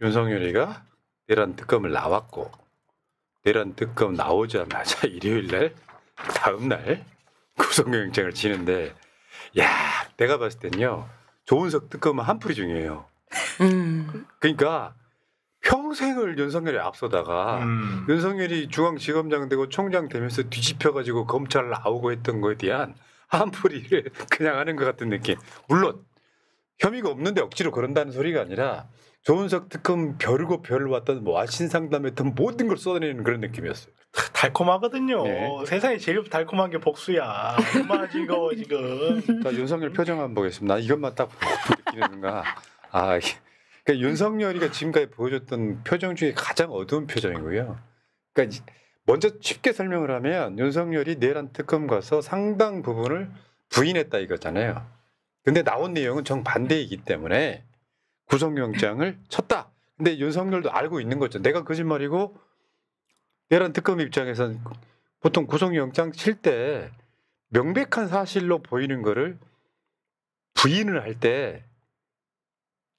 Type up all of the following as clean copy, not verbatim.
윤석열이가 내란 특검을 나왔고 내란 특검 나오자마자 일요일날 다음날 구속영장을 지는데 야 내가 봤을 땐요 조은석 특검은 한풀이 중이에요. 그러니까 평생을 윤석열이 앞서다가 윤석열이 중앙지검장 되고 총장 되면서 뒤집혀가지고 검찰 나오고 했던 거에 대한 한풀이를 그냥 하는 것 같은 느낌. 물론 혐의가 없는데 억지로 그런다는 소리가 아니라 조은석 특검 벼르고 벼를 왔던 뭐 신상담했던 모든 걸 쏟아내는 그런 느낌이었어요. 달콤하거든요. 네. 세상에 제일 달콤한 게 복수야. 얼마나 즐거워 지금. 자, 윤석열 표정 한번 보겠습니다. 이것만 딱 느끼는가. 그러니까 윤석열이가 지금까지 보여줬던 표정 중에 가장 어두운 표정이고요. 그러니까 먼저 쉽게 설명을 하면 윤석열이 내란 특검 가서 상당 부분을 부인했다 이거잖아요. 근데 나온 내용은 정반대이기 때문에 구속영장을 쳤다. 근데 윤석열도 알고 있는 거죠. 내가 거짓말이고 내란 특검 입장에서는 보통 구속영장 칠 때 명백한 사실로 보이는 거를 부인을 할 때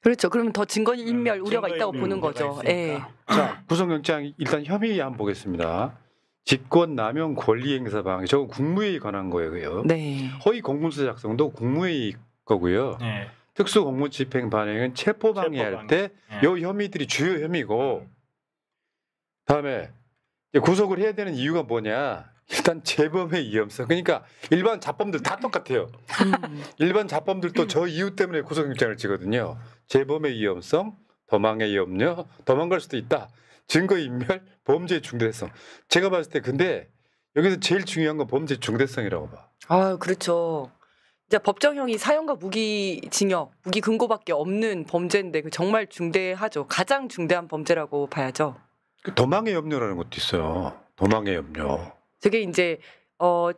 그렇죠. 그러면 더 증거인멸 우려가 있다고 보는 거죠. 예. 자, 구속영장 일단 혐의 한번 보겠습니다. 직권남용 권리행사 방해. 저거 국무회의 관한 거예요. 네. 허위 공문서 작성도 국무회의 거고요. 네. 특수공무집행 반행은 체포방해할 때 요 혐의들이 주요 혐의고 다음에 구속을 해야 되는 이유가 뭐냐. 일단 재범의 위험성. 그러니까 일반 자범들 다 똑같아요. 일반 자범들도 저 이유 때문에 구속영장을 치거든요. 재범의 위험성, 도망의 염려, 도망갈 수도 있다. 증거인멸, 범죄 중대성. 제가 봤을 때 근데 여기서 제일 중요한 건 범죄 중대성이라고 봐. 아, 그렇죠. 이제 법정형이 사형과 무기징역, 무기금고밖에 없는 범죄인데 그 정말 중대하죠. 가장 중대한 범죄라고 봐야죠. 도망의 염려라는 것도 있어요. 도망의 염려. 저게 이제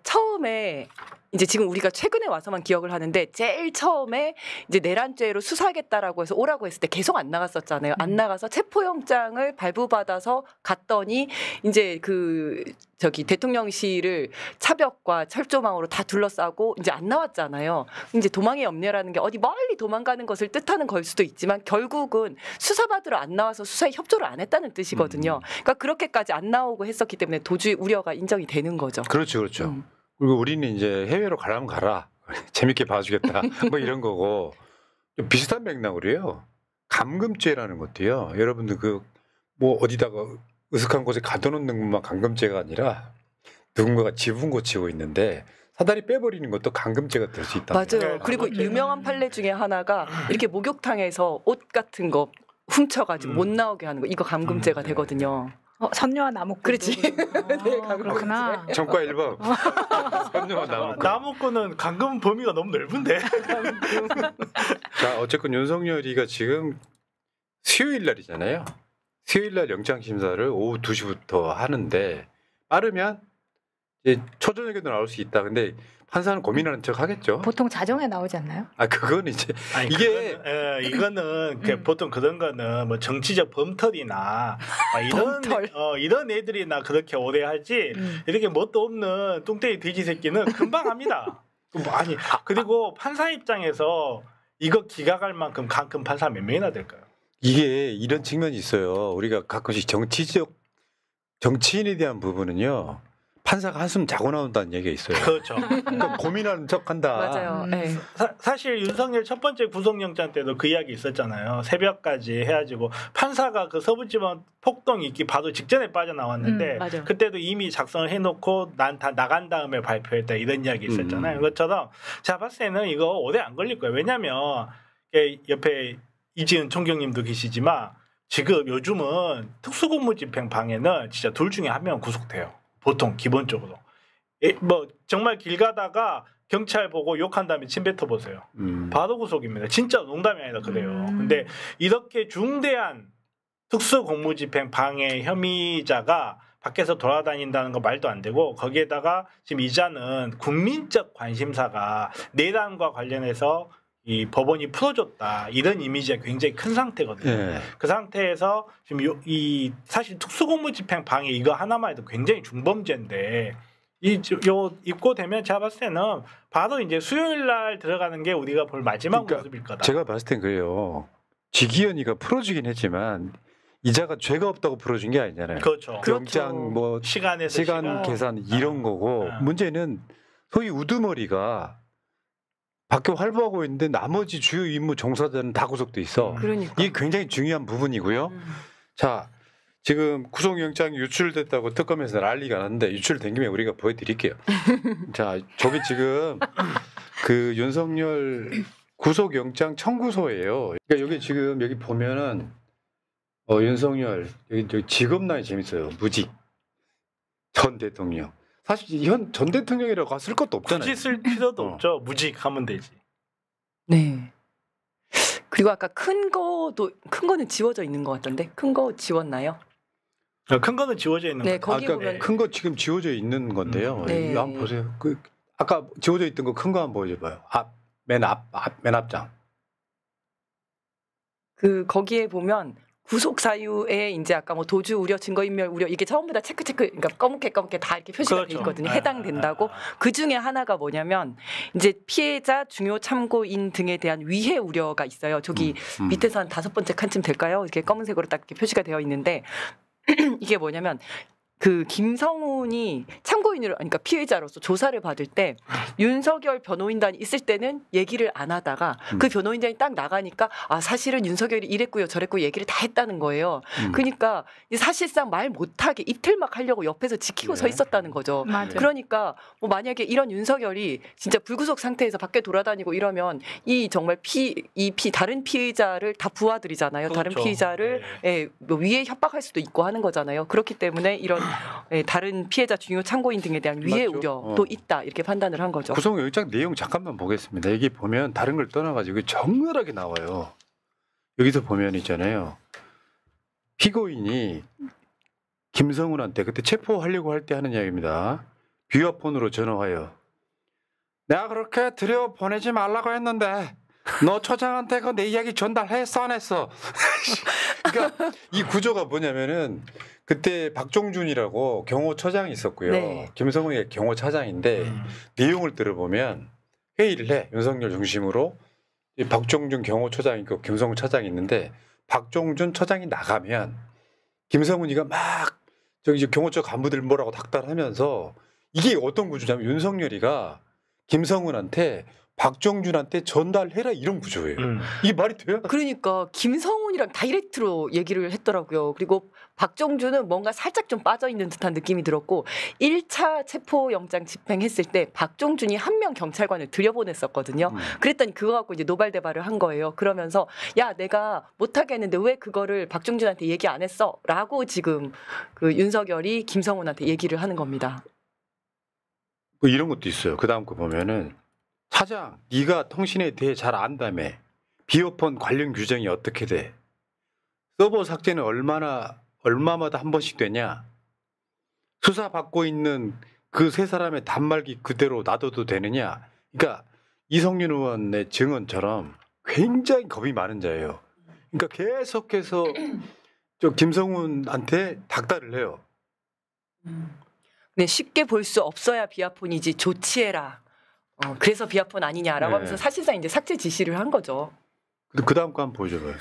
처음에 이제 지금 우리가 최근에 와서만 기억을 하는데 제일 처음에 이제 내란죄로 수사하겠다라고 해서 오라고 했을 때 계속 안 나갔었잖아요. 안 나가서 체포영장을 발부받아서 갔더니 이제 대통령실을 차벽과 철조망으로 다 둘러싸고 이제 안 나왔잖아요. 이제 도망의 염려라는 게 어디 멀리 도망가는 것을 뜻하는 걸 수도 있지만 결국은 수사받으러 안 나와서 수사에 협조를 안 했다는 뜻이거든요. 그러니까 그렇게까지 안 나오고 했었기 때문에 도주의 우려가 인정이 되는 거죠. 그렇죠, 그렇죠. 그리고 우리는 이제 해외로 가라면 가라. 재밌게 봐주겠다. 뭐 이런 거고. 좀 비슷한 맥락으로요. 감금죄라는 것도요. 여러분들 뭐 어디다가 으슥한 곳에 가둬놓는 것만 감금죄가 아니라 누군가가 지분 고치고 있는데 사다리 빼버리는 것도 감금죄가 될 수 있다. 맞아요. 그리고 유명한 판례 중에 하나가 이렇게 목욕탕에서 옷 같은 거 훔쳐가지고 못 나오게 하는 거. 이거 감금죄가 되거든요. 선녀와 나무꾼. 그렇지. 네, 그렇구나. 전과 1번. 선녀와 나무꾼. 나무꾼은 감금 범위가 너무 넓은데. 자, 어쨌건 윤석열이가 지금 수요일 날이잖아요. 수요일 날 영장 심사를 오후 2시부터 하는데 빠르면 이제 초저녁에도 나올 수 있다. 근데 판사는 고민하는 척 하겠죠. 보통 자정에 나오지 않나요? 그건 이제 아니, 이게 이거는 보통 그런 거는 뭐 정치적 범털이나 범털. 이런 애들이나 그렇게 오래 하지 이렇게 뭣도 없는 뚱땡이 돼지 새끼는 금방 합니다. 그리고 판사 입장에서 이거 기각할 만큼 강큰 판사 몇 명이나 될까요? 이게 이런 측면이 있어요. 우리가 가끔씩 정치인에 대한 부분은요. 판사가 한숨 자고 나온다는 얘기가 있어요. 그렇죠. 그러니까 고민하는 척한다. 맞아요. 네. 사실 윤석열 첫 번째 구속영장 때도 그 이야기 있었잖아요. 새벽까지 해가지고 판사가 그 서부지법 폭동 있기 바로 직전에 빠져나왔는데 그때도 이미 작성을 해놓고 난 다 나간 다음에 발표했다 이런 이야기 있었잖아요. 그것처럼 제가 봤을 때는 이거 오래 안 걸릴 거예요. 왜냐하면 옆에 이지은 총경님도 계시지만 지금 요즘은 특수공무집행 방해는 진짜 둘 중에 한 명은 구속돼요. 보통 기본적으로 뭐 정말 길 가다가 경찰 보고 욕한 다음에 침 뱉어 보세요. 바로 구속입니다. 진짜 농담이 아니라 그래요. 근데 이렇게 중대한 특수공무집행 방해 혐의자가 밖에서 돌아다닌다는 거 말도 안 되고 거기에다가 지금 이자는 국민적 관심사가 내란과 관련해서 이 법원이 풀어줬다 이런 이미지가 굉장히 큰 상태거든요. 네. 그 상태에서 지금 이 사실 특수공무집행 방해 이거 하나만 해도 굉장히 중범죄인데 요 입고되면 제가 봤을 때는 바로 이제 수요일 날 들어가는 게 우리가 볼 마지막 모습일 거다. 제가 봤을 땐 그래요. 지기현이가 풀어주긴 했지만 이자가 죄가 없다고 풀어준 게 아니잖아요. 그렇죠. 영장 뭐 시간 계산 이런 거고 문제는 소위 우두머리가 밖에 활보하고 있는데 나머지 주요 임무 종사자는 다 구속돼 있어. 그러니까. 이게 굉장히 중요한 부분이고요. 자, 지금 구속영장이 유출됐다고 특검에서 난리가 났는데 유출된 김에 우리가 보여드릴게요. 자, 저기 지금 그 윤석열 구속영장 청구서예요. 그러니까 여기 지금 여기 보면은 윤석열 여기 직업란이 재밌어요. 무직 전 대통령. 사실 현 전 대통령이라고 쓸 것도 없잖아요. 굳이 쓸 필요도 없죠. 무직하면 되지. 네. 그리고 아까 큰 거는 지워져 있는 것 같던데 큰 거 지웠나요? 큰 거는 지워져 있는 네, 거. 거기 보면 큰 거 지금 지워져 있는 건데요. 네. 이거 한번 보세요. 그 아까 지워져 있던 거 큰 거 한번 보여줘봐요. 맨 앞장. 그 거기에 보면 구속 사유에 이제 아까 뭐 도주 우려, 증거인멸 우려 이게 전부 다 체크 그러니까 검게 다 이렇게 표시가 그렇죠. 돼 있거든요. 해당된다고. 그 중에 하나가 뭐냐면 이제 피해자, 중요 참고인 등에 대한 위해 우려가 있어요. 저기 밑에서 한 5번째 칸쯤 될까요? 이렇게 검은색으로 딱 이렇게 표시가 되어 있는데 이게 뭐냐면 그 김성훈이 참고인으로 그러니까 피해자로서 조사를 받을 때 윤석열 변호인단이 있을 때는 얘기를 안 하다가 그 변호인단이 딱 나가니까 아 사실은 윤석열이 이랬고요 저랬고 얘기를 다 했다는 거예요. 그러니까 사실상 말 못하게 이틀 막 하려고 옆에서 지키고 서 있었다는 거죠. 맞아요. 그러니까 뭐 만약에 이런 윤석열이 진짜 불구속 상태에서 밖에 돌아다니고 이러면 이 정말 다른 피의자를 다 부하들이잖아요. 그렇죠. 다른 피의자를 뭐 위에 협박할 수도 있고 하는 거잖아요. 그렇기 때문에 이런 다른 피해자 중요 참고인 등에 대한 위해 우려도 있다 이렇게 판단을 한 거죠. 구속영장 내용 잠깐만 보겠습니다. 여기 보면 다른 걸 떠나가지고 정밀하게 나와요. 여기서 보면 있잖아요. 피고인이 김성훈한테 그때 체포하려고 할 때 하는 이야기입니다. 비화폰으로 전화하여 내가 그렇게 들여보내지 말라고 했는데 너 처장한테 그 내 이야기 전달했어 안 했어? 그러니까 이 구조가 뭐냐면은 그때 박종준이라고 경호처장이 있었고요. 네. 김성훈이 경호차장인데 내용을 들어보면 회의를 해. 윤석열 중심으로 이 박종준 경호처장 있고 김성훈 차장이 있는데 박종준 처장이 나가면 김성훈이가 막 저기 경호처 간부들 뭐라고 닥달하면서 이게 어떤 구조냐면 윤석열이가 김성훈한테 박종준한테 전달해라 이런 구조예요. 이게 말이 돼요? 그러니까 김성훈이랑 다이렉트로 얘기를 했더라고요. 그리고 박종준은 뭔가 살짝 좀 빠져있는 듯한 느낌이 들었고 1차 체포영장 집행했을 때 박종준이 한 명 경찰관을 들여보냈었거든요. 그랬더니 그거 갖고 이제 노발대발을 한 거예요. 그러면서 야 내가 못하게 했는데 왜 그거를 박종준한테 얘기 안 했어? 라고 지금 그 윤석열이 김성훈한테 얘기를 하는 겁니다. 뭐 이런 것도 있어요. 그 다음 거 보면은 차장, 네가 통신에 대해 잘 안다며. 비오폰 관련 규정이 어떻게 돼? 서버 삭제는 얼마마다 한 번씩 되냐? 수사 받고 있는 그 세 사람의 단말기 그대로 놔둬도 되느냐? 그러니까 이성윤 의원의 증언처럼 굉장히 겁이 많은 자예요. 그러니까 계속해서 저 김성훈한테 닥달을 해요. 네, 쉽게 볼 수 없어야 비아폰이지 조치해라. 그래서 비아폰 아니냐라고 네. 하면서 사실상 이제 삭제 지시를 한 거죠. 그 다음 거 한번 보여줘봐요.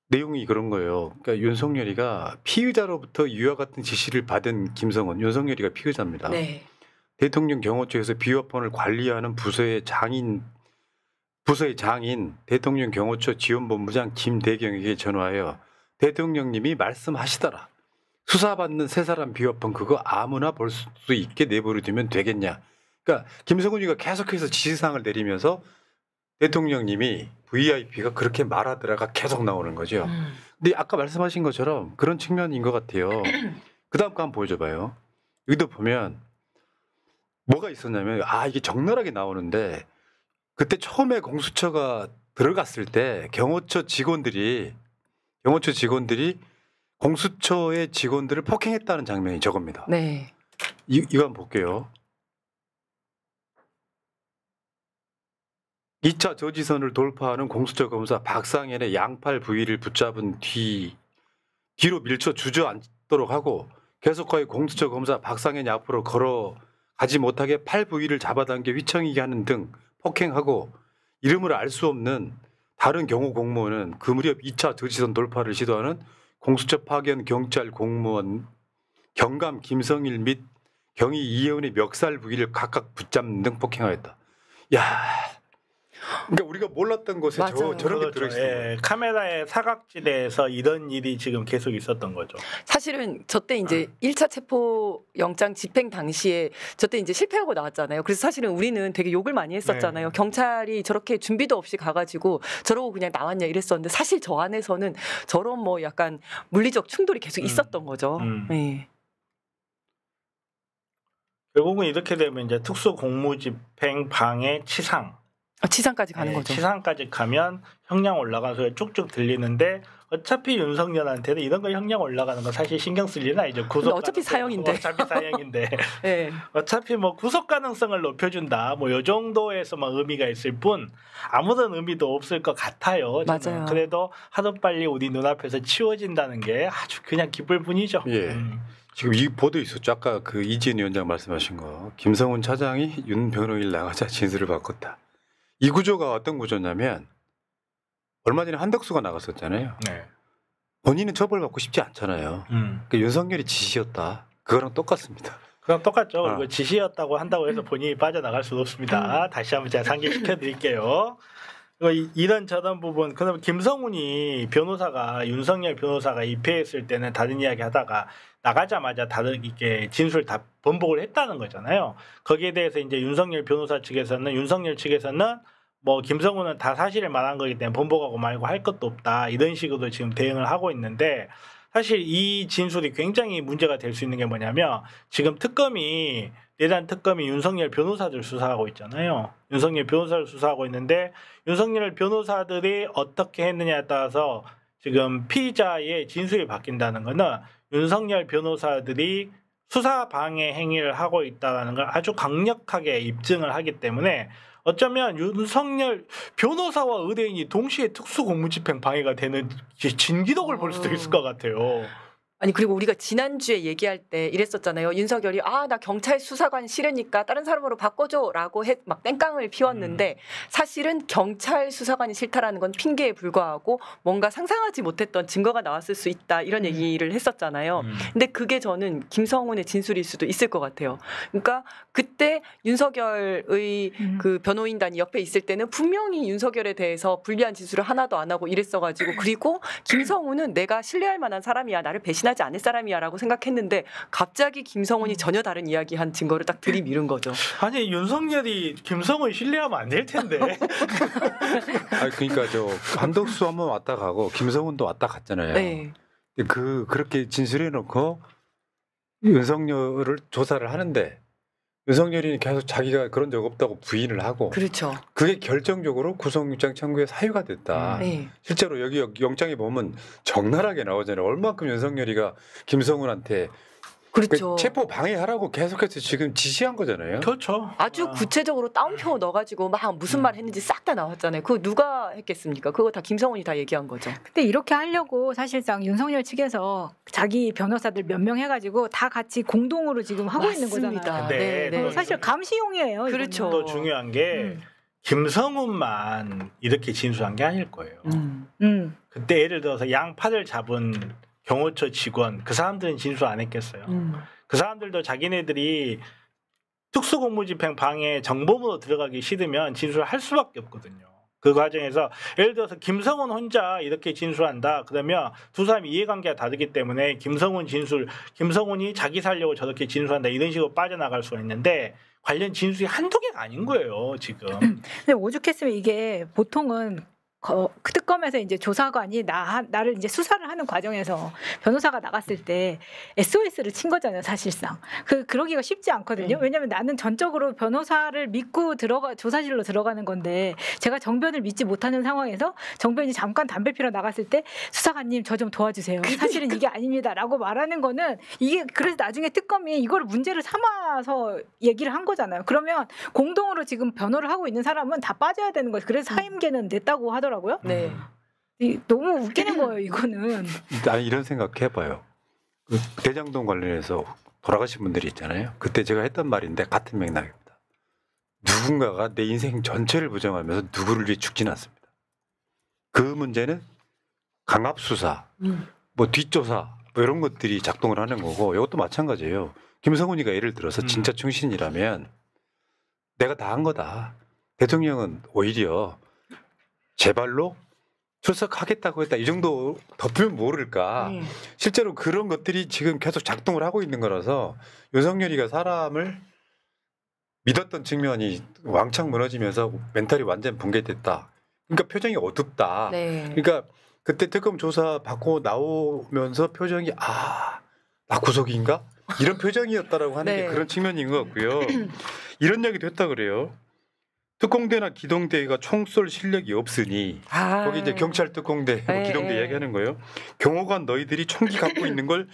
내용이 그런 거예요. 그러니까 윤석열이가 피의자로부터 이와 같은 지시를 받은 김성훈, 윤석열이가 피의자입니다. 네. 대통령 경호처에서 비화폰을 관리하는 부서의 장인 대통령 경호처 지원본부장 김대경에게 전화하여 대통령님이 말씀하시더라. 수사받는 세 사람 비화폰 그거 아무나 볼 수 있게 내버려두면 되겠냐. 그러니까 김성훈이가 계속해서 지시사항을 내리면서 대통령님이 VIP가 그렇게 말하더라가 계속 나오는 거죠. 근데 아까 말씀하신 것처럼 그런 측면인 것 같아요. 그 다음 거 한번 보여줘봐요. 여기도 보면 뭐가 있었냐면 이게 적나라하게 나오는데 그때 처음에 공수처가 들어갔을 때 경호처 직원들이 공수처의 직원들을 폭행했다는 장면이 저겁니다. 네. 이거 한번 볼게요. 2차 저지선을 돌파하는 공수처 검사 박상현의 양팔 부위를 붙잡은 뒤로 밀쳐 주저앉도록 하고 계속하여 공수처 검사 박상현이 앞으로 걸어가지 못하게 팔 부위를 잡아당겨 휘청이게 하는 등 폭행하고 이름을 알 수 없는 다른 경호 공무원은 그 무렵 2차 저지선 돌파를 시도하는 공수처 파견 경찰 공무원 경감 김성일 및 경위 이혜원의 멱살 부위를 각각 붙잡는 등 폭행하였다. 야, 그러니까 우리가 몰랐던 곳에 저런 게 그렇죠. 들어있었던 거예요. 카메라의 사각지대에서 이런 일이 지금 계속 있었던 거죠. 사실은 저때 이제 1차 체포 영장 집행 당시에 저때 이제 실패하고 나왔잖아요. 그래서 사실은 우리는 되게 욕을 많이 했었잖아요. 경찰이 저렇게 준비도 없이 가가지고 저러고 그냥 나왔냐 이랬었는데 사실 저 안에서는 저런 뭐 약간 물리적 충돌이 계속 있었던 거죠. 네. 결국은 이렇게 되면 이제 특수공무집행 방해 치상. 치상까지 가는 거죠. 치상까지 가면 형량 올라가는 소리가 쭉쭉 들리는데 어차피 윤석열한테는 이런 거 형량 올라가는 거 사실 신경 쓸 일은 아니죠. 어차피 사형인데. 어차피 사형인데. 네. 어차피 뭐 구속 가능성을 높여준다. 뭐 요 정도에서만 의미가 있을 뿐 아무런 의미도 없을 것 같아요. 저는. 맞아요. 그래도 하루빨리 우리 눈앞에서 치워진다는 게 아주 그냥 기쁠 뿐이죠. 예. 지금 이 보도 있었죠. 아까 그 이지은 위원장 말씀하신 거. 김성훈 차장이 윤 변호인을 나가자 진술을 바꿨다. 이 구조가 어떤 구조냐면 얼마 전에 한덕수가 나갔었잖아요. 네. 본인은 처벌받고 싶지 않잖아요. 그러니까 윤석열이 지시였다. 그거랑 똑같습니다. 그럼 똑같죠. 그리고 지시였다고 한다고 해서 본인이 빠져나갈 수는 없습니다. 다시 한번 제가 상기시켜 드릴게요. 이런 저런 부분. 그다음에 김성훈이 변호사가 윤석열 변호사가 입회했을 때는 다른 이야기 하다가 나가자마자 다른 이게 진술 다 번복을 했다는 거잖아요. 거기에 대해서 이제 윤석열 변호사 측에서는 윤석열 측에서는 뭐 김성훈은 다 사실을 말한 거기 때문에 번복하고 말고 할 것도 없다. 이런 식으로 지금 대응을 하고 있는데 사실 이 진술이 굉장히 문제가 될 수 있는 게 뭐냐면 지금 특검이 내란 특검이 윤석열 변호사들 수사하고 있잖아요. 윤석열 변호사를 수사하고 있는데 윤석열 변호사들이 어떻게 했느냐에 따라서 지금 피의자의 진술이 바뀐다는 거는 윤석열 변호사들이 수사 방해 행위를 하고 있다는 걸 아주 강력하게 입증을 하기 때문에 어쩌면 윤석열 변호사와 의뢰인이 동시에 특수공무집행 방해가 되는 진기록을 볼 수도 있을 것 같아요. 아니 그리고 우리가 지난주에 얘기할 때 이랬었잖아요. 윤석열이 나 경찰 수사관 싫으니까 다른 사람으로 바꿔줘라고 막 땡깡을 피웠는데 사실은 경찰 수사관이 싫다라는 건 핑계에 불과하고 뭔가 상상하지 못했던 증거가 나왔을 수 있다 이런 얘기를 했었잖아요. 근데 그게 저는 김성훈의 진술일 수도 있을 것 같아요. 그러니까 그때 윤석열의 그 변호인단이 옆에 있을 때는 분명히 윤석열에 대해서 불리한 진술을 하나도 안 하고 이랬어가지고 그리고 김성훈은 내가 신뢰할 만한 사람이야. 나를 배신하지 않을 사람이야라고 생각했는데 갑자기 김성훈이 전혀 다른 이야기한 증거를 딱 들이밀은 거죠. 아니 윤석열이 김성훈 신뢰하면 안 될 텐데. 아니 그러니까 저 한덕수 한번 왔다 가고 김성훈도 왔다 갔잖아요. 네. 그렇게 진술해놓고 윤석열을 조사를 하는데 윤석열이 계속 자기가 그런 적 없다고 부인을 하고 그렇죠. 그게 결정적으로 구속영장 청구에 사유가 됐다. 네. 실제로 여기 영장에 보면 적나라하게 나오잖아요. 얼마큼 윤석열이가 김성훈한테 그렇죠. 체포 방해하라고 계속해서 지금 지시한 거잖아요. 그렇죠. 아주 구체적으로 따옴표 넣어가지고 막 무슨 말 했는지 싹 다 나왔잖아요. 그거 누가 했겠습니까? 그거 다 김성훈이 다 얘기한 거죠. 근데 이렇게 하려고 사실상 윤석열 측에서 자기 변호사들 몇 명 해가지고 다 같이 공동으로 지금 하고 있는 거잖아요. 네, 네. 사실 감시용이에요. 그렇죠. 또 중요한 게 김성훈만 이렇게 진술한 게 아닐 거예요. 그때 예를 들어서 양팔을 잡은 경호처 직원 그 사람들은 진술 안 했겠어요. 그 사람들도 자기네들이 특수공무집행 방해 정범으로 들어가기 싫으면 진술을 할 수밖에 없거든요. 그 과정에서 예를 들어서 김성훈 혼자 이렇게 진술한다 그러면 두 사람이 이해관계가 다르기 때문에 김성훈이 자기 살려고 저렇게 진술한다 이런 식으로 빠져나갈 수가 있는데 관련 진술이 한두 개가 아닌 거예요 지금. 근데 오죽했으면 이게 보통은 그 특검에서 이제 조사관이 나를 이제 수사를 하는 과정에서 변호사가 나갔을 때 SOS를 친 거잖아요, 사실상. 그러기가 쉽지 않거든요. 왜냐하면 나는 전적으로 변호사를 믿고 조사실로 들어가는 건데 제가 정변을 믿지 못하는 상황에서 정변이 잠깐 담배 피러 나갔을 때 수사관님 저 좀 도와주세요. 사실은 이게 아닙니다라고 말하는 거는 이게 그래서 나중에 특검이 이걸 문제를 삼아서 얘기를 한 거잖아요. 그러면 공동으로 지금 변호를 하는 있는 사람은 다 빠져야 되는 거예요. 그래서 사임계는 냈다고 하더라고요. 네. 너무 웃기는 거예요, 이거는. 아니 이런 생각 해봐요. 그 대장동 관련해서 돌아가신 분들이 있잖아요. 그때 제가 했던 말인데 같은 맥락입니다. 누군가가 내 인생 전체를 부정하면서 누구를 위해 죽지는 않습니다. 그 문제는 강압 수사, 뭐 뒷조사 뭐 이런 것들이 작동을 하는 거고 이것도 마찬가지예요. 김성훈이가 예를 들어서 진짜 충신이라면 내가 다 한 거다. 대통령은 오히려 제 발로 출석하겠다고 했다. 이 정도 덮으면 모를까. 실제로 그런 것들이 지금 계속 작동을 하고 있는 거라서 윤석열이가 사람을 믿었던 측면이 왕창 무너지면서 멘탈이 완전 붕괴됐다. 그러니까 표정이 어둡다. 네. 그러니까 그때 특검 조사 받고 나오면서 표정이 나 구속인가? 이런 표정이었다라고 하는 네. 게 그런 측면인 것 같고요. 이런 얘기도 했다 그래요. 특공대나 기동대가 총 쏠 실력이 없으니 거기 이제 경찰 특공대, 네. 기동대 이야기하는 거예요. 경호관 너희들이 총기 갖고 있는 걸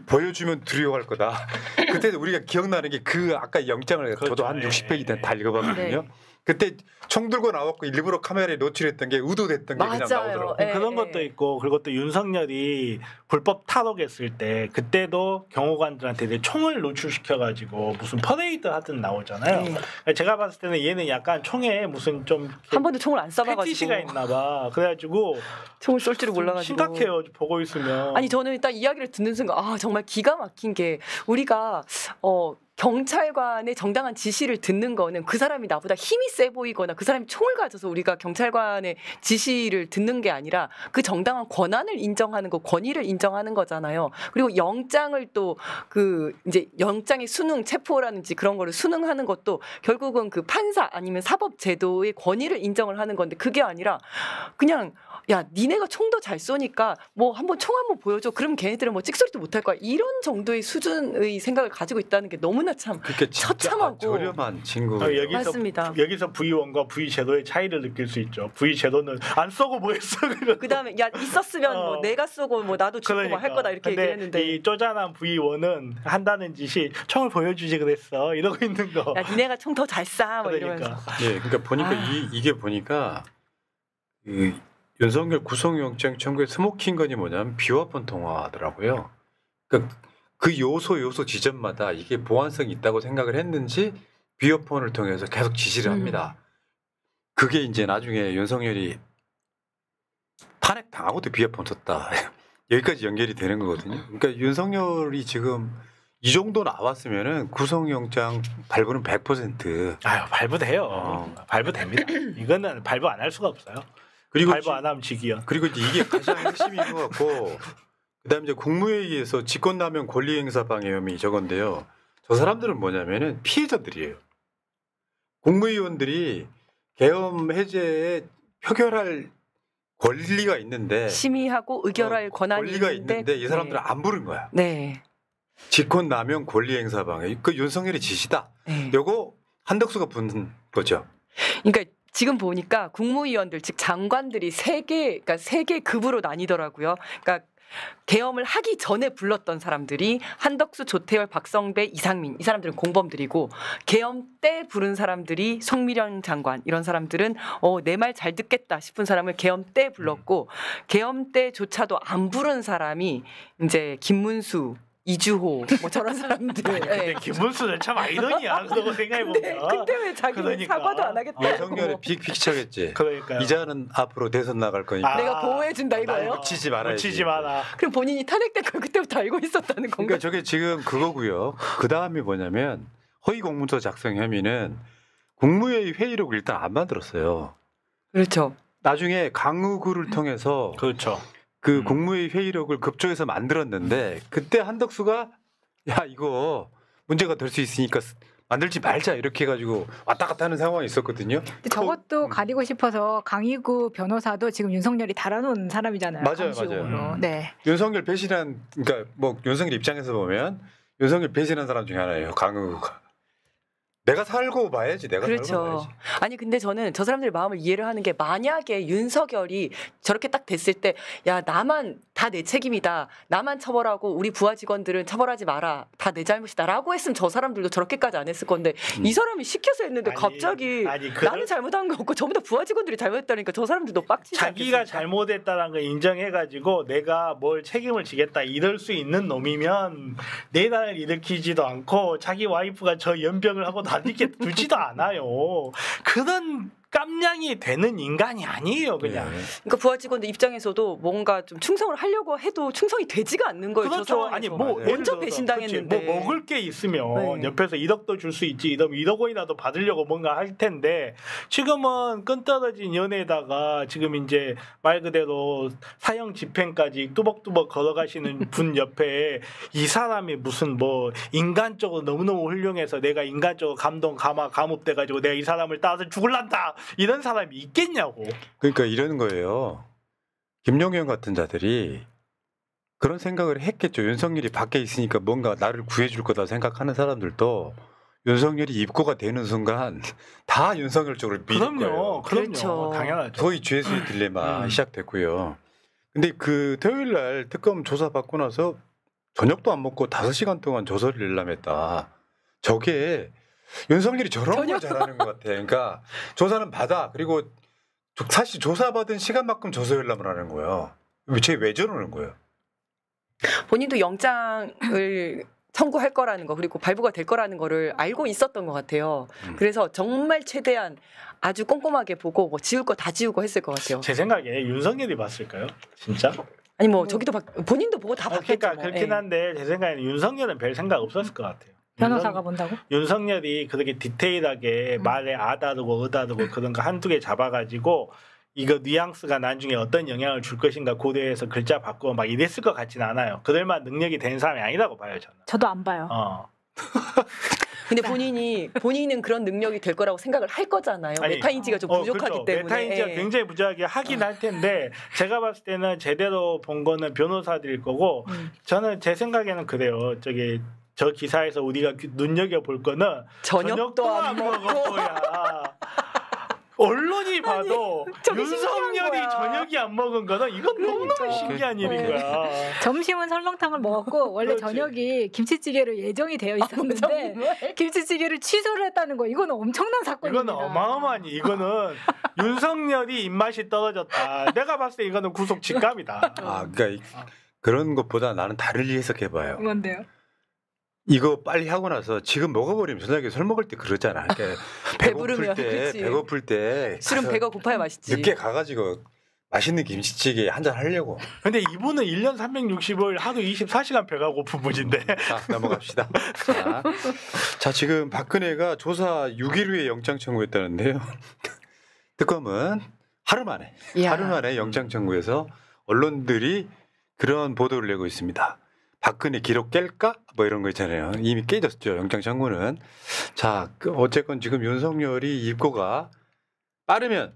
보여주면 두려워할 거다. 그때 우리가 기억나는 게 그 아까 영장을 그렇죠. 저도 한 60페이지 다 읽어봤거든요. 네. 그때 총 들고 나왔고 일부러 카메라에 노출했던 게 의도됐던 게 그냥 나오더라고요. 네. 그런 것도 있고 그리고 또 윤석열이 불법 탈옥했을 때 그때도 경호관들한테 내 총을 노출시켜가지고 무슨 퍼레이드 하든 나오잖아요. 네. 제가 봤을 때는 얘는 약간 총에 무슨 좀 한 번도 총을 안 쏴봐가지고 패티시가 있나봐. 그래가지고 총을 쏠 줄을 몰라가지고 심각해요. 보고 있으면. 아니 저는 일단 이야기를 듣는 순간 정말 기가 막힌 게 우리가 경찰관의 정당한 지시를 듣는 거는 그 사람이 나보다 힘이 세 보이거나 그 사람이 총을 가져서 우리가 경찰관의 지시를 듣는 게 아니라 그 정당한 권한을 인정하는 거, 권위를 인정하는 거잖아요. 그리고 영장을 또 그 이제 영장의 수능, 체포라든지 그런 거를 수능하는 것도 결국은 그 판사 아니면 사법 제도의 권위를 인정을 하는 건데 그게 아니라 그냥 야, 니네가 총도 잘 쏘니까 뭐 한번 총 한번 보여줘. 그럼 걔네들은 뭐 찍소리도 못할 거야. 이런 정도의 수준의 생각을 가지고 있다는 게 너무나 참 처참하고 저렴한 친구. 맞습니다. 여기서 V1과 V 제도의 차이를 느낄 수 있죠. V 제도는 안 쏘고 뭐 했어. 그다음에 야 있었으면 뭐 내가 쏘고 뭐 나도 죽고 뭐 할 거다 이렇게 얘기했는데 이 쪼잔한 V1은 한다는 짓이 총을 보여주지 그랬어. 이러고 있는 거. 야 니네가 총 더 잘 쏴. 뭐 그러니까. 이러면서. 예, 그러니까 보니까 이게 보니까 그 윤석열 구속영장 청구의 스모킹건이 뭐냐면 비화폰 통화하더라고요. 그러니까 그 요소 지점마다 이게 보안성이 있다고 생각을 했는지 비화폰을 통해서 계속 지시를 합니다. 그게 이제 나중에 윤석열이 탄핵 당하고도 비화폰 썼다. 여기까지 연결이 되는 거거든요. 그러니까 윤석열이 지금 이 정도 나왔으면은 구속영장 발부는 100%. 발부돼요. 발부됩니다. 이거는 발부 안 할 수가 없어요. 그리고 발부 안 하면 직이야. 그리고 이제 이게 가장 핵심인 것 같고, 그다음에 이제 국무회의에서 직권남용 권리행사방해 혐의 저건데요. 저 사람들은 뭐냐면은 피해자들이에요. 국무위원들이 계엄 해제에 표결할 권리가 있는데 심의하고 의결할 권한이 권리가 있는데 이 사람들은 안 부른 거야. 네. 직권남용 권리행사방해. 그 윤석열의 지시다. 네. 요거 한덕수가 분 거죠. 그러니까 지금 보니까 국무위원들 즉 장관들이 세 개 급으로 나뉘더라고요. 그러니까 계엄을 하기 전에 불렀던 사람들이 한덕수, 조태열, 박성배, 이상민 이 사람들은 공범들이고 계엄 때 부른 사람들이 송미령 장관 이런 사람들은 내 말 잘 듣겠다 싶은 사람을 계엄 때 불렀고 계엄 때조차도 안 부른 사람이 이제 김문수 이주호 뭐 저런 사람들. 근데 김문수는 참 아이러니야. 그러고 생각해보면. 근데 왜 자기는 사과도 안 하겠다. 윤석열의 빅픽처겠지. 그러니까요. 이자는 앞으로 대선 나갈 거니까. 내가 보호해준다 이거예요? 놓치지 말아야지. 놓치지 마라. 그럼 본인이 탄핵된 걸 그때부터 알고 있었다는 건가? 그러니까 저게 지금 그거고요. 그 다음이 뭐냐면 허위 공문서 작성 혐의는 국무회의 회의록을 일단 안 만들었어요. 그렇죠. 나중에 강의구를 통해서 그렇죠. 그 국무회의 회의록을 급조해서 만들었는데 그때 한덕수가 야 이거 문제가 될 수 있으니까 만들지 말자 이렇게 해가지고 왔다 갔다 하는 상황이 있었거든요. 근데 저것도 가리고 싶어서 강희구 변호사도 지금 윤석열이 달아놓은 사람이잖아요. 맞아요, 감식으로. 맞아요. 네. 윤석열 배신한 그러니까 뭐 윤석열 입장에서 보면 윤석열 배신한 사람 중에 하나예요. 강의구가. 내가 살고 봐야지. 내가 살고 그렇죠. 봐야지. 아니 근데 저는 저 사람들 마음을 이해를 하는 게 만약에 윤석열이 저렇게 딱 됐을 때 야 나만 다 내 책임이다. 나만 처벌하고 우리 부하 직원들은 처벌하지 마라. 다 내 잘못이다라고 했으면 저 사람들도 저렇게까지 안 했을 건데 이 사람이 시켜서 했는데 갑자기 나는 잘못한 거 없고 전부 다 부하 직원들이 잘못했다니까 저 사람들도 빡치지 자기가 않겠습니까? 잘못했다는 걸 인정해가지고 내가 뭘 책임을 지겠다 이럴 수 있는 놈이면 내란을 일으키지도 않고 자기 와이프가 저 연병을 하고 가리게 두지도 않아요. 그런 깜냥이 되는 인간이 아니에요, 그냥. 그러니까 부하 직원들 입장에서도 뭔가 좀 충성을 하려고 해도 충성이 되지가 않는 거예요. 그렇죠. 아니 뭐 먼저 배신당했는데 뭐 먹을 게 있으면 옆에서 1억도 줄 수 있지. 이러면 1억 원이라도 받으려고 뭔가 할 텐데 지금은 끈떨어진 연애에다가 지금 이제 말 그대로 사형 집행까지 뚜벅뚜벅 걸어가시는 분 옆에 이 사람이 무슨 뭐 인간적으로 너무너무 훌륭해서 내가 인간적으로 감업돼가지고 내가 이 사람을 따라서 죽을란다. 이런 사람이 있겠냐고. 그러니까 이런 거예요. 김용현 같은 자들이 그런 생각을 했겠죠. 윤석열이 밖에 있으니까 뭔가 나를 구해줄 거다 생각하는 사람들도 윤석열이 입고가 되는 순간 다 윤석열 쪽으로 밀 거예요. 그럼요. 그렇죠. 당연하죠. 거의 죄수의 딜레마 시작됐고요. 근데 그 토요일 날 특검 조사 받고 나서 저녁도 안 먹고 5시간 동안 조서를 일람했다. 저게 윤석열이 저런 걸 잘하는 것 같아. 그러니까 조사는 받아. 그리고 사실 조사받은 시간만큼 조서 열람을 하는 거예요. 쟤 왜 저러는 거예요? 본인도 영장을 청구할 거라는 거 그리고 발부가 될 거라는 거를 알고 있었던 것 같아요. 그래서 정말 최대한 아주 꼼꼼하게 보고 뭐 지울 거 다 지우고 했을 것 같아요. 제 생각에 윤석열이 봤을까요? 진짜? 아니 뭐 저기도 본인도 보고 다 봤겠죠. 그러니까 그렇긴 한데 제 생각에는 윤석열은 별 생각 없었을 것 같아요. 변호사가 본다고? 윤석열이 그렇게 디테일하게 말에 아다르고 어다르고 그런 거 한두 개 잡아가지고 이거 뉘앙스가 나중에 어떤 영향을 줄 것인가 고려해서 글자 바꾸고 막 이랬을 것 같지는 않아요. 그들만 능력이 되는 사람이 아니라고 봐요, 저는. 저도 안 봐요. 근데 본인은 그런 능력이 될 거라고 생각을 할 거잖아요. 아니, 메타인지가 좀 부족하기 그렇죠. 때문에. 메타인지가 굉장히 부족하게 하긴 할 텐데 제가 봤을 때는 제대로 본 거는 변호사들일 거고 저는 제 생각에는 그래요. 저 기사에서 우리가 눈여겨 볼 거는 저녁도 안 먹었고야. 언론이 봐도 윤석열이 저녁이 안 먹은 거는 이건 너무너무 신기한 일인 거야. 점심은 설렁탕을 먹었고 원래 그렇지. 저녁이 김치찌개로 예정이 되어 있었는데 김치찌개를 취소를 했다는 거 이거는 엄청난 사건입니다. 이거는 어마어마하니 이거는 윤석열이 입맛이 떨어졌다. 내가 봤을 때 이거는 구속 직감이다. 그러니까 그런 것보다 나는 다른 일 해석해봐요. 뭔데요? 이거 빨리 하고 나서 지금 먹어버리면 저녁에 술 먹을 때 그러잖아. 그러니까 배고플 때 술은 배가 고파야 맛있지. 늦게 가가지고 맛있는 김치찌개 한잔 하려고. 근데 이분은 1년 365일 하루 24시간 배가 고픈 분인데. 자, 넘어갑시다. 자, 지금 박근혜가 조사 6일 후에 영장 청구했다는데요. 특검은 하루 만에 영장 청구해서 언론들이 그런 보도를 내고 있습니다. 박근혜 기록 깰까? 뭐 이런 거 있잖아요. 이미 깨졌죠. 영장 청구는. 자, 어쨌건 지금 윤석열이 입고가 빠르면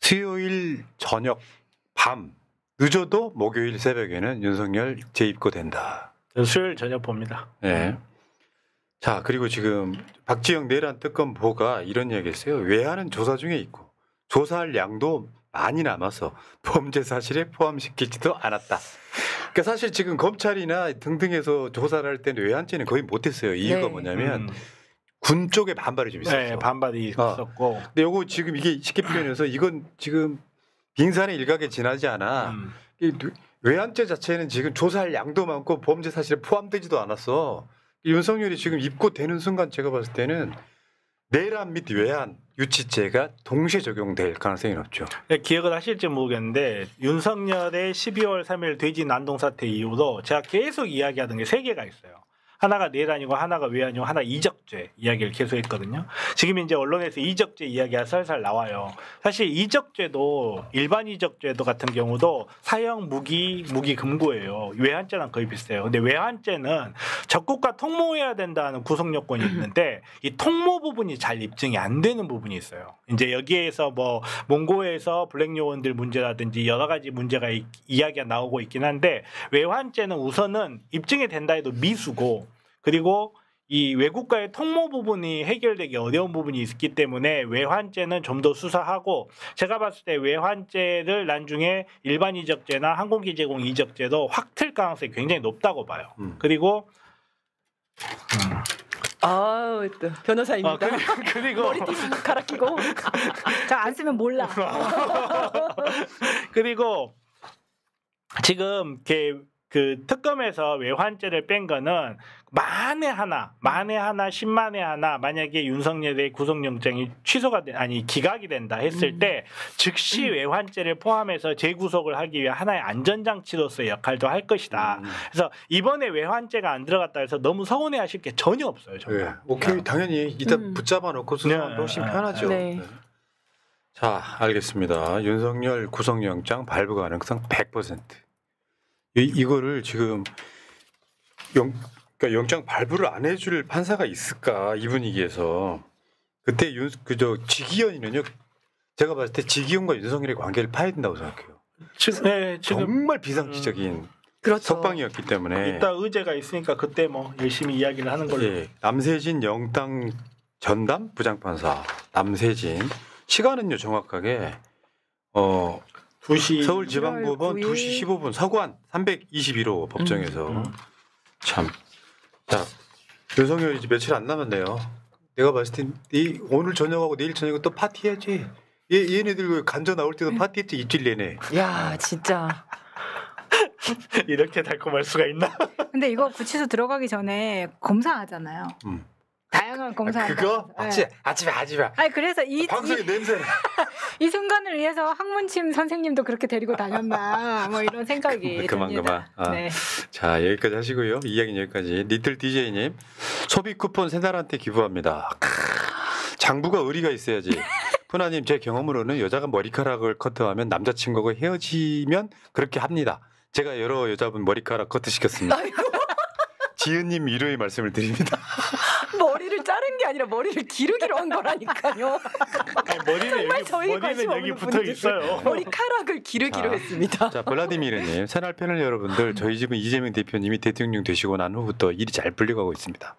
수요일 저녁 밤 늦어도 목요일 새벽에는 윤석열 재입고된다. 수요일 저녁 봅니다. 네. 자, 그리고 지금 박지영 내란 특검보가 이런 이야기했어요. 외환은 조사 중에 있고 조사할 양도 많이 남아서 범죄 사실에 포함시키지도 않았다. 그러니까 사실 지금 검찰이나 등등에서 조사를 할 때는 외환죄는 거의 못했어요. 이유가 뭐냐면 군 쪽에 반발이 좀 있었어. 네, 반발이 있었고. 근데 요거 지금 이게 쉽게 표현해서 이건 지금 빙산의 일각에 지나지 않아. 외환죄 자체는 지금 조사할 양도 많고 범죄 사실에 포함되지도 않았어. 윤석열이 지금 입고되는 순간 제가 봤을 때는 내란 및 외환 유치죄가 동시에 적용될 가능성이 높죠. 기억을 하실지 모르겠는데 윤석열의 12월 3일 돼지 난동 사태 이후로 제가 계속 이야기하던 게 3개가 있어요. 하나가 내란이고 하나가 외환이고 하나 이적죄 이야기를 계속했거든요. 지금 이제 언론에서 이적죄 이야기가 살살 나와요. 사실 이적죄도 일반 이적죄도 같은 경우도 사형 무기 금고예요. 외환죄랑 거의 비슷해요. 근데 외환죄는 적국과 통모해야 된다는 구속 요건이 있는데 이 통모 부분이 잘 입증이 안 되는 부분이 있어요. 이제 여기에서 뭐 몽고에서 블랙 요원들 문제라든지 여러 가지 문제가 이야기가 나오고 있긴 한데 외환죄는 우선은 입증이 된다 해도 미수고 그리고 이 외국과의 통모 부분이 해결되기 어려운 부분이 있기 때문에 외환죄는 좀 더 수사하고 제가 봤을 때 외환죄를 나중에 일반 이적죄나 항공기 제공 이적죄도 확 틀 가능성이 굉장히 높다고 봐요. 그리고 또 변호사입니다. 그리고 머리띠 갈아 끼고 자, 안 쓰면 몰라. 그리고 지금 그 특검에서 외환죄를 뺀 거는 만에 하나 10만에 하나 만약에 윤석열의 구속영장이 기각이 된다 했을 때 즉시 외환죄를 포함해서 재구속을 하기 위한 하나의 안전장치로서의 역할도 할 것이다. 그래서 이번에 외환죄가 안 들어갔다 해서 너무 서운해하실 게 전혀 없어요. 정말. 네. 오케이 당연히 일단 붙잡아 놓고 수사하면 훨씬 편하죠. 네. 네. 자 알겠습니다. 윤석열 구속영장 발부 가능성 100%. 이거를 지금 그러니까 영장 발부를 안 해줄 판사가 있을까 이 분위기에서 그때 그저 지기현이는요 제가 봤을 때 지기현과 윤석열의 관계를 파야 된다고 생각해요. 지금 정말 비상시적인 그렇죠. 석방이었기 때문에 이따 의제가 있으니까 그때 뭐 열심히 이야기를 하는 걸로. 예, 남세진 영당 전담 부장판사 남세진 시간은요 정확하게 2시 서울지방법원 9일. 2시 15분 서관 321호 법정에서 참. 자, 윤석열 이제 며칠 안 남았네요. 내가 봤을 때 오늘 저녁하고 내일 저녁에 또 파티해야지. 얘네들 간저 나올 때도 파티했지 입질 내내. 야 진짜. 이렇게 달콤할 수가 있나? 근데 이거 구치소 들어가기 전에 검사하잖아요. 다양한 검사한다. 그거 네. 하지 마. 아니 그래서 방송에 냄새. 이 순간을 위해서 학문침 선생님도 그렇게 데리고 다녔나 뭐 이런 생각이 듭니다. 그만. 네. 자 여기까지 하시고요. 이야기는 여기까지. 리틀 DJ님 소비 쿠폰 새날한테 기부합니다. 장부가 의리가 있어야지. 푸나님 제 경험으로는 여자가 머리카락을 커트하면 남자친구가 헤어지면 그렇게 합니다. 제가 여러 여자분 머리카락 커트 시켰습니다. 지은님 위로의 말씀을 드립니다. 머리를 자른 게 아니라 머리를 기르기로 한 거라니까요. 아니, 머리는 여기 붙어 있어요. 머리카락을 기르기로 했습니다. 자, 블라디미르님, 새날 패널 여러분들, 저희 집은 이재명 대표님이 대통령 되시고 난 후부터 일이 잘 풀려가고 있습니다.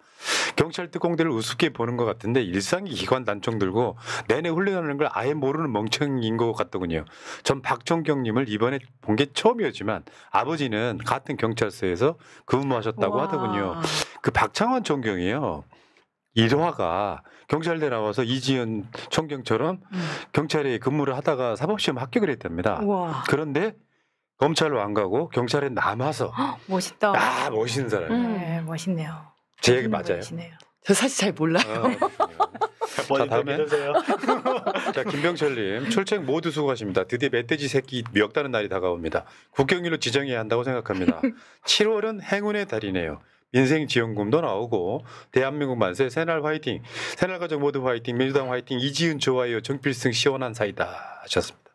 경찰 특공대를 우습게 보는 것 같은데 일상이 기관 단총 들고 내내 훈련하는 걸 아예 모르는 멍청인 것 같더군요. 전 박종경님을 이번에 본 게 처음이었지만 아버지는 같은 경찰서에서 근무하셨다고 하더군요. 그 박창원 총경이요. 일화가 경찰대 나와서 이지은 총경처럼 경찰에 근무를 하다가 사법시험 합격을 했답니다. 우와. 그런데 검찰로 안 가고 경찰에 남아서 멋있다. 아 멋있는 사람이에요. 네, 멋있네요. 제 얘기 맞아요. 멋있네요. 저 사실 잘 몰라요. 자 다음에 자 김병철님 출첵 모두 수고하십니다. 드디어 멧돼지 새끼 미역다는 날이 다가옵니다. 국경일로 지정해야 한다고 생각합니다. 7월은 행운의 달이네요. 민생지원금도 나오고 대한민국 만세 새날 화이팅 새날 가족 모두 화이팅 민주당 화이팅 이지은 좋아요 정필승 시원한 사이다 하셨습니다.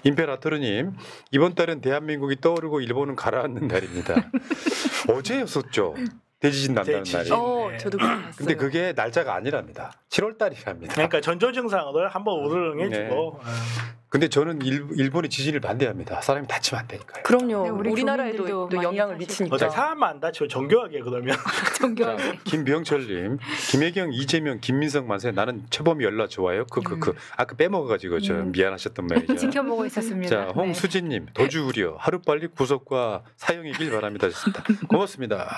임페라토르님 이번 달은 대한민국이 떠오르고 일본은 가라앉는 달입니다. 어제였었죠. 대지진 난다는 날이. 저도 그랬어요. 근데 그게 날짜가 아니랍니다. 7월 달이랍니다. 그러니까 전조 증상을 한번 우르릉해주고. 근데 저는 일본의 지진을 반대합니다. 사람이 다치면 안 되니까요. 그럼요. 네, 우리 우리나라에도 교민들도 또 많이 영향을 사실 미치니까. 사람만 안 다치고 정교하게 그러면. 정교하게. 김병철님, 김혜경, 이재명, 김민석 만세 나는 최범이 연락 좋아요. 아까 빼먹어가지고 저 미안하셨던 말이죠. 지켜보고 있었습니다. 자, 홍수진님, 도주 우려 하루 빨리 구속과 사형이길 바랍니다. 고맙습니다.